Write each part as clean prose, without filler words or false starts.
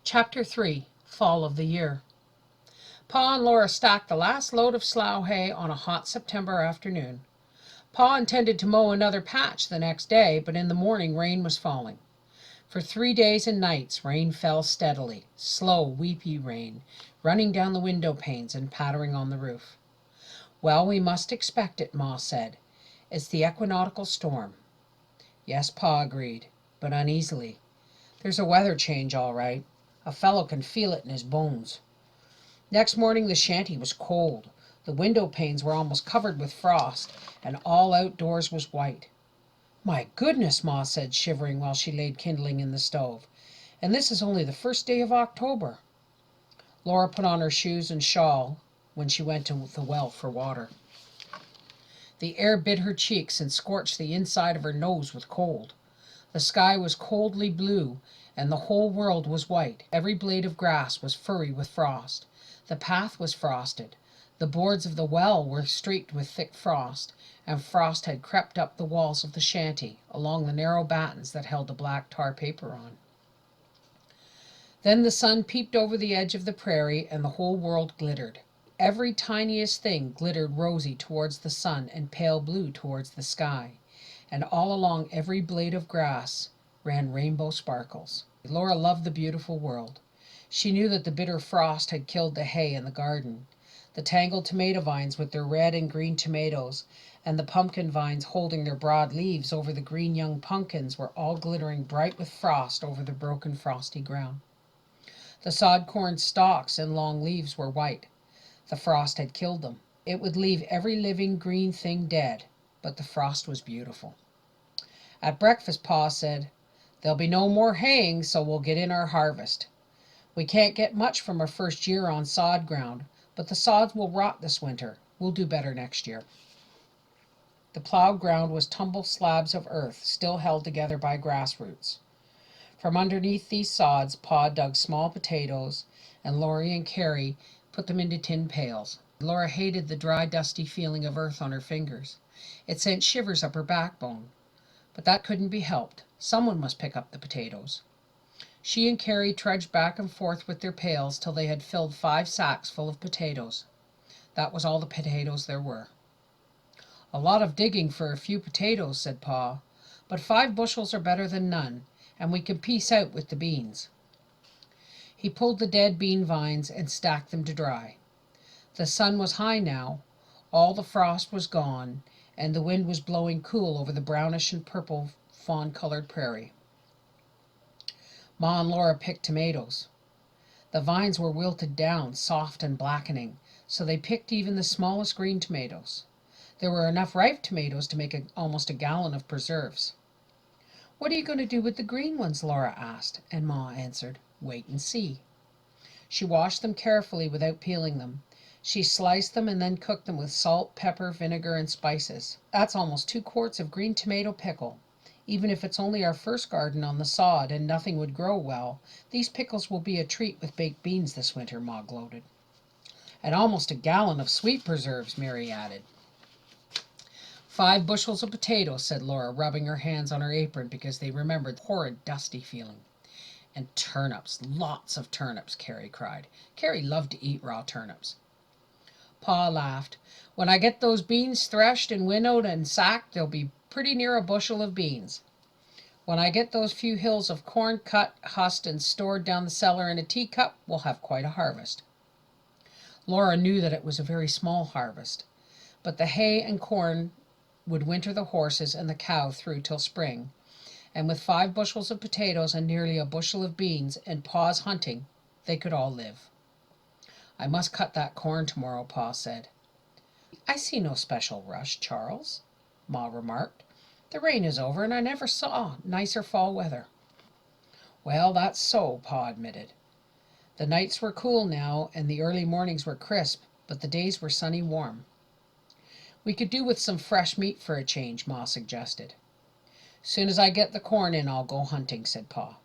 Chapter 3, Fall of the Year. Pa and Laura stacked the last load of slough hay on a hot September afternoon. Pa intended to mow another patch the next day, but in the morning rain was falling. For 3 days and nights rain fell steadily, slow, weepy rain, running down the window panes and pattering on the roof. "Well, we must expect it," Ma said. "It's the equinoctial storm." Yes, Pa agreed, but uneasily. "There's a weather change, all right. A fellow can feel it in his bones." Next morning the shanty was cold. The window panes were almost covered with frost, and all outdoors was white. "My goodness," Ma said, shivering while she laid kindling in the stove. "And this is only the first day of October." Laura put on her shoes and shawl when she went to the well for water. The air bit her cheeks and scorched the inside of her nose with cold. The sky was coldly blue, and the whole world was white. Every blade of grass was furry with frost. The path was frosted. The boards of the well were streaked with thick frost, and frost had crept up the walls of the shanty, along the narrow battens that held the black tar paper on. Then the sun peeped over the edge of the prairie, and the whole world glittered. Every tiniest thing glittered rosy towards the sun and pale blue towards the sky, and all along every blade of grass ran rainbow sparkles. Laura loved the beautiful world. She knew that the bitter frost had killed the hay in the garden. The tangled tomato vines with their red and green tomatoes, and the pumpkin vines holding their broad leaves over the green young pumpkins, were all glittering bright with frost over the broken frosty ground. The sod corn stalks and long leaves were white. The frost had killed them. It would leave every living green thing dead, but the frost was beautiful. At breakfast Pa said, "There'll be no more haying, so we'll get in our harvest. We can't get much from our first year on sod ground, but the sods will rot this winter. We'll do better next year." The plowed ground was tumbled slabs of earth, still held together by grass roots. From underneath these sods Pa dug small potatoes, and Laurie and Carrie put them into tin pails. Laura hated the dry, dusty feeling of earth on her fingers. It sent shivers up her backbone. But that couldn't be helped. Someone must pick up the potatoes. She and Carrie trudged back and forth with their pails till they had filled 5 sacks full of potatoes. That was all the potatoes there were. "A lot of digging for a few potatoes," said Pa, "but 5 bushels are better than none, and we can piece out with the beans." He pulled the dead bean vines and stacked them to dry. The sun was high now, all the frost was gone, and the wind was blowing cool over the brownish and purple fawn-colored prairie. Ma and Laura picked tomatoes. The vines were wilted down, soft and blackening, so they picked even the smallest green tomatoes. There were enough ripe tomatoes to make almost a gallon of preserves. "What are you going to do with the green ones?" Laura asked, and Ma answered, "Wait and see." She washed them carefully without peeling them. She sliced them and then cooked them with salt, pepper, vinegar, and spices. "That's almost 2 quarts of green tomato pickle. Even if it's only our first garden on the sod and nothing would grow well, these pickles will be a treat with baked beans this winter," Ma gloated. "And almost a gallon of sweet preserves," Mary added. 5 bushels of potatoes," said Laura, rubbing her hands on her apron because they remembered the horrid dusty feeling. "And turnips, lots of turnips," Carrie cried. Carrie loved to eat raw turnips. Pa laughed. "When I get those beans threshed and winnowed and sacked, there'll be pretty near a bushel of beans. When I get those few hills of corn cut, husked, and stored down the cellar in a teacup, we'll have quite a harvest." Laura knew that it was a very small harvest, but the hay and corn would winter the horses and the cow through till spring, and with 5 bushels of potatoes and nearly a bushel of beans and Pa's hunting, they could all live. "I must cut that corn tomorrow," Pa said. "I see no special rush, Charles," Ma remarked. "The rain is over, and I never saw nicer fall weather." "Well, that's so," Pa admitted. The nights were cool now, and the early mornings were crisp, but the days were sunny warm. "We could do with some fresh meat for a change," Ma suggested. "Soon as I get the corn in, I'll go hunting," said Pa.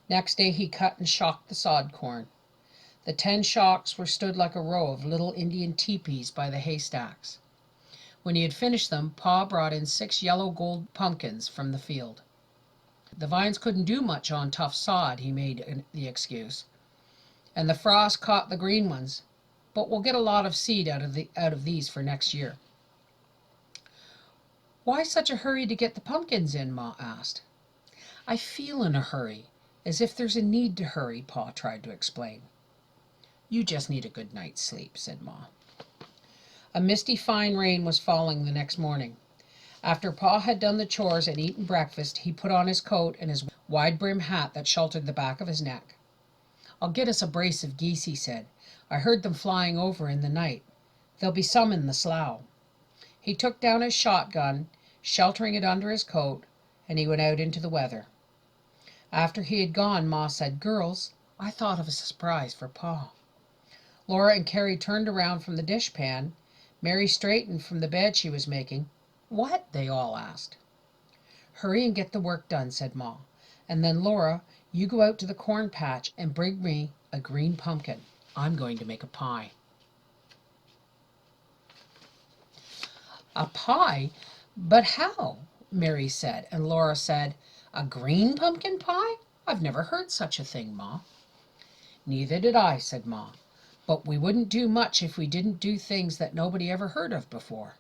Next day he cut and shocked the sod corn. The 10 shocks were stood like a row of little Indian teepees by the haystacks. When he had finished them, Pa brought in 6 yellow gold pumpkins from the field. The vines couldn't do much on tough sod, he made the excuse, and the frost caught the green ones, but we'll get a lot of seed out of these for next year. Why such a hurry to get the pumpkins in? Ma asked. I feel in a hurry, as if there's a need to hurry, Pa tried to explain. You just need a good night's sleep, said Ma. A misty fine rain was falling the next morning. After Pa had done the chores and eaten breakfast, he put on his coat and his wide-brimmed hat that sheltered the back of his neck. I'll get us a brace of geese, he said. I heard them flying over in the night. There'll be some in the slough. He took down his shotgun, sheltering it under his coat, and he went out into the weather. After he had gone, Ma said, Girls, I thought of a surprise for Pa. Laura and Carrie turned around from the dishpan. Mary straightened from the bed she was making. What? They all asked. Hurry and get the work done, said Ma. And then, Laura, you go out to the corn patch and bring me a green pumpkin. I'm going to make a pie. A pie? But how? Mary said, and Laura said, A green pumpkin pie? I've never heard such a thing, Ma. Neither did I, said Ma. But we wouldn't do much if we didn't do things that nobody ever heard of before.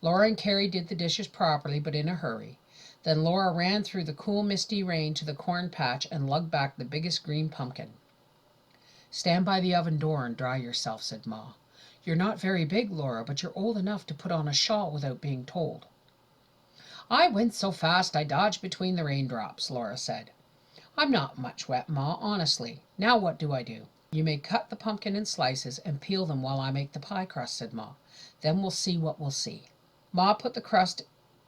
Laura and Carrie did the dishes properly, but in a hurry. Then Laura ran through the cool, misty rain to the corn patch and lugged back the biggest green pumpkin. Stand by the oven door and dry yourself, said Ma. You're not very big, Laura, but you're old enough to put on a shawl without being told. I went so fast I dodged between the raindrops, Laura said. I'm not much wet, Ma, honestly. Now what do I do? You may cut the pumpkin in slices and peel them while I make the pie crust, said Ma. Then we'll see what we'll see. Ma put the crust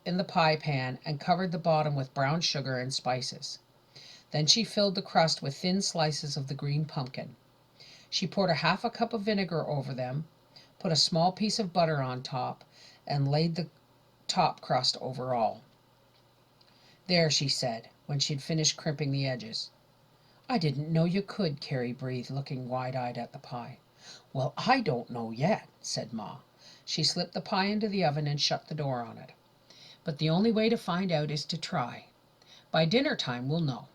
in the pie pan and covered the bottom with brown sugar and spices. Then she filled the crust with thin slices of the green pumpkin. She poured half a cup of vinegar over them, put a small piece of butter on top, and laid the top crust over all. There, she said, when she'd finished crimping the edges. I didn't know you could, Carrie breathed, looking wide-eyed at the pie. Well, I don't know yet, said Ma. She slipped the pie into the oven and shut the door on it. But the only way to find out is to try. By dinner time we'll know.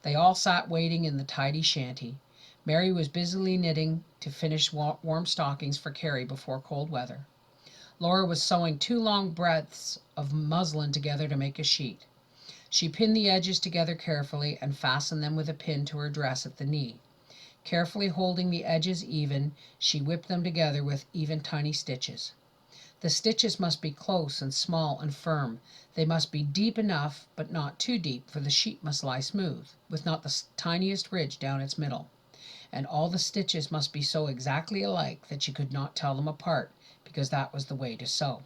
They all sat waiting in the tidy shanty. Mary was busily knitting to finish warm stockings for Carrie before cold weather. Laura was sewing 2 long breadths of muslin together to make a sheet. She pinned the edges together carefully and fastened them with a pin to her dress at the knee. Carefully holding the edges even, she whipped them together with even tiny stitches. The stitches must be close and small and firm. They must be deep enough, but not too deep, for the sheet must lie smooth, with not the tiniest ridge down its middle. And all the stitches must be so exactly alike that you could not tell them apart, because that was the way to sew.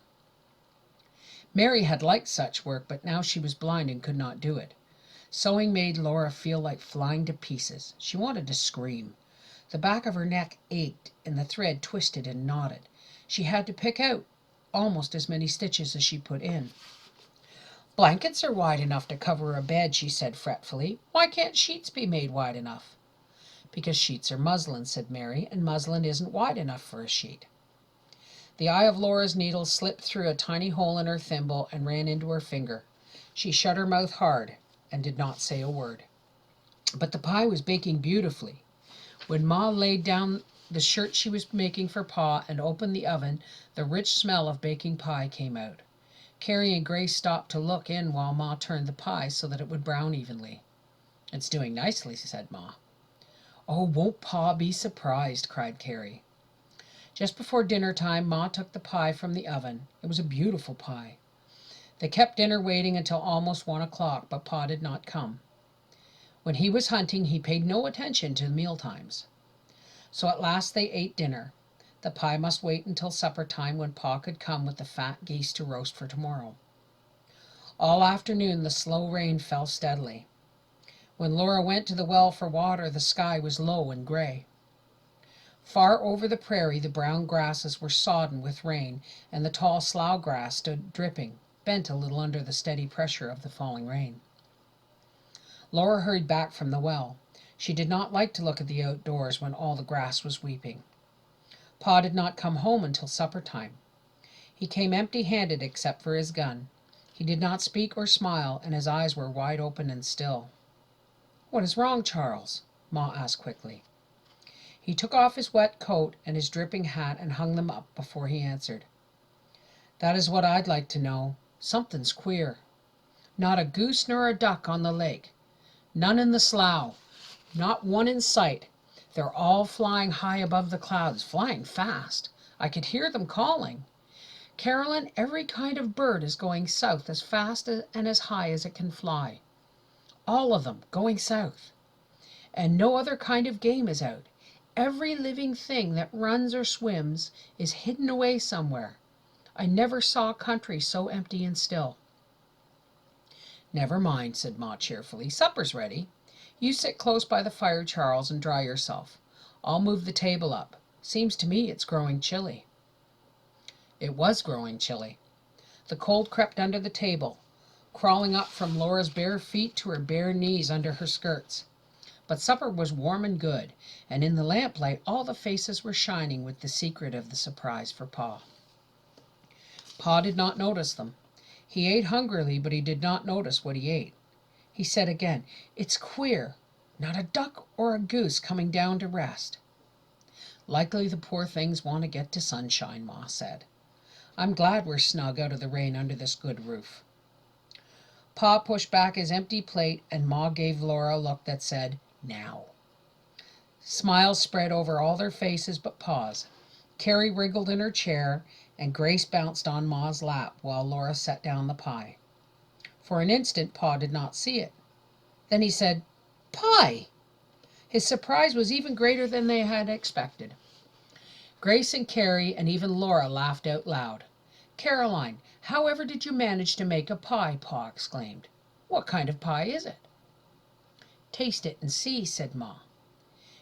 Mary had liked such work, but now she was blind and could not do it. Sewing made Laura feel like flying to pieces. She wanted to scream. The back of her neck ached, and the thread twisted and knotted. She had to pick out almost as many stitches as she put in. Blankets are wide enough to cover a bed, she said fretfully. Why can't sheets be made wide enough? Because sheets are muslin, said Mary, and muslin isn't wide enough for a sheet. The eye of Laura's needle slipped through a tiny hole in her thimble and ran into her finger. She shut her mouth hard and did not say a word. But the pie was baking beautifully. When Ma laid down the shirt she was making for Pa and opened the oven, the rich smell of baking pie came out. Carrie and Grace stopped to look in while Ma turned the pie so that it would brown evenly. It's doing nicely, said Ma. Oh, won't Pa be surprised, cried Carrie. Just before dinner time, Ma took the pie from the oven. It was a beautiful pie. They kept dinner waiting until almost 1 o'clock, but Pa did not come. When he was hunting, he paid no attention to meal times. So at last they ate dinner. The pie must wait until supper time, when Pa could come with the fat geese to roast for tomorrow. All afternoon the slow rain fell steadily. When Laura went to the well for water, the sky was low and gray. Far over the prairie the brown grasses were sodden with rain, and the tall slough grass stood dripping, bent a little under the steady pressure of the falling rain. Laura hurried back from the well. She did not like to look at the outdoors when all the grass was weeping. Pa did not come home until supper time. He came empty-handed except for his gun. He did not speak or smile, and his eyes were wide open and still. "What is wrong, Charles?" Ma asked quickly. He took off his wet coat and his dripping hat and hung them up before he answered. "That is what I'd like to know. Something's queer. Not a goose nor a duck on the lake. None in the slough. Not one in sight. They're all flying high above the clouds, flying fast. I could hear them calling. Caroline, every kind of bird is going south as fast and as high as it can fly. All of them going south. And no other kind of game is out. Every living thing that runs or swims is hidden away somewhere. I never saw a country so empty and still." "Never mind," said Ma cheerfully. "Supper's ready. You sit close by the fire, Charles, and dry yourself. I'll move the table up. Seems to me it's growing chilly." It was growing chilly. The cold crept under the table, crawling up from Laura's bare feet to her bare knees under her skirts. But supper was warm and good, and in the lamplight all the faces were shining with the secret of the surprise for Pa. Pa did not notice them. He ate hungrily, but he did not notice what he ate. He said again, "It's queer. Not a duck or a goose coming down to rest." "Likely the poor things want to get to sunshine," Ma said. "I'm glad we're snug out of the rain under this good roof." Pa pushed back his empty plate, and Ma gave Laura a look that said, "Now." Smiles spread over all their faces but Pa's. Carrie wriggled in her chair, and Grace bounced on Ma's lap while Laura set down the pie. For an instant Pa did not see it. Then he said, "Pie!" His surprise was even greater than they had expected. Grace and Carrie and even Laura laughed out loud. "Caroline, however did you manage to make a pie?" Pa exclaimed. "What kind of pie is it?" "Taste it and see," said Ma.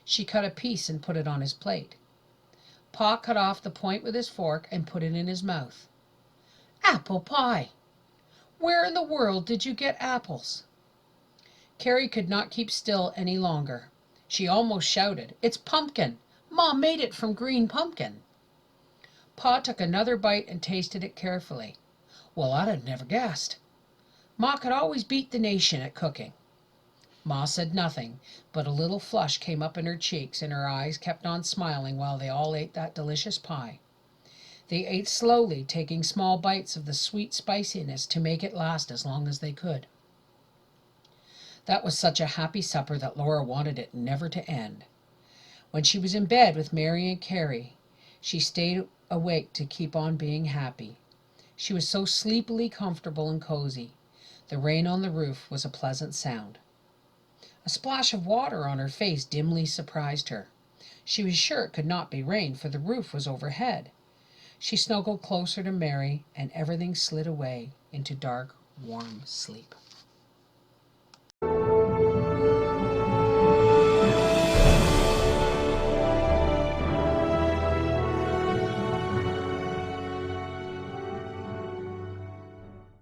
She cut a piece and put it on his plate. Pa cut off the point with his fork and put it in his mouth. "Apple pie! Where in the world did you get apples?" Carrie could not keep still any longer. She almost shouted, "It's pumpkin! Ma made it from green pumpkin." Pa took another bite and tasted it carefully. "Well, I'd have never guessed. Ma could always beat the nation at cooking." Ma said nothing, but a little flush came up in her cheeks, and her eyes kept on smiling while they all ate that delicious pie. They ate slowly, taking small bites of the sweet spiciness to make it last as long as they could. That was such a happy supper that Laura wanted it never to end. When she was in bed with Mary and Carrie, she stayed awake to keep on being happy. She was so sleepily comfortable and cozy. The rain on the roof was a pleasant sound. A splash of water on her face dimly surprised her. She was sure it could not be rain, for the roof was overhead. She snuggled closer to Mary, and everything slid away into dark, warm sleep.